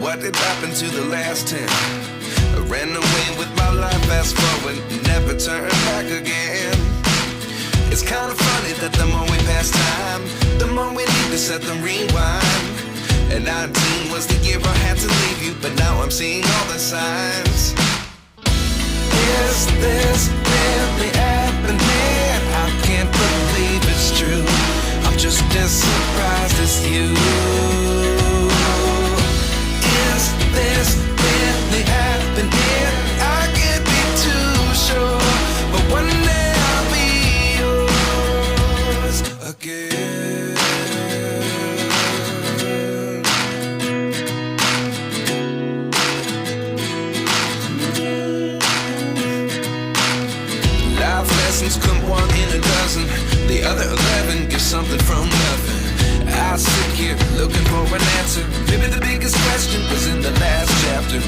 what did happen to the last 10? I ran away with my life, fast forward, never turn back again. It's kind of funny that the more we pass time, the more we need to set them rewind. And 19 was the year I had to leave you, but now I'm seeing all the signs. Is this really happening? I can't believe it's true. I'm just as surprised as you. Is this really happening? I can't be too sure, but one day I'll be yours again. Life lessons come one in a dozen. The other 11 give something from nothing. I sit here looking for an answer. Maybe the biggest question was in the last chapter.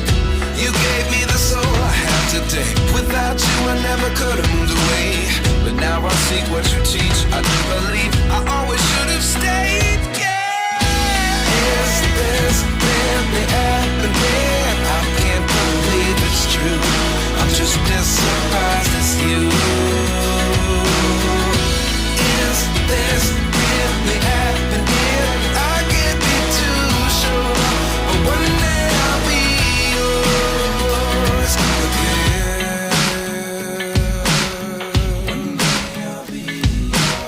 You gave me the soul I have today. Without you I never could have moved away. But now I see what you teach. I do believe I always should have stayed. Yeah. Is this really happening? I can't believe it's true. I'm just as surprised as you. Is this really happening? I can't be too sure, but one day I'll be yours again. One day I'll be yours.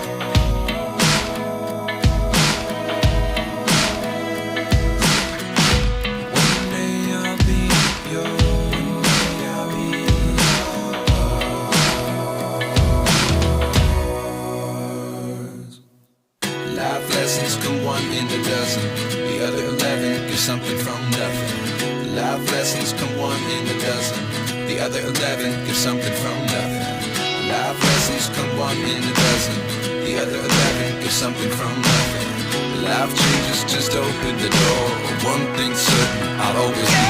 One day I'll be yours. I'll be yours. Life lessons come one in a dozen. The other 11 give something from nothing. Life lessons come one in a dozen. The other 11 give something from nothing. Life lessons come one in a dozen. The other 11 give something from nothing. Life changes just open the door. One thing's certain, I'll always be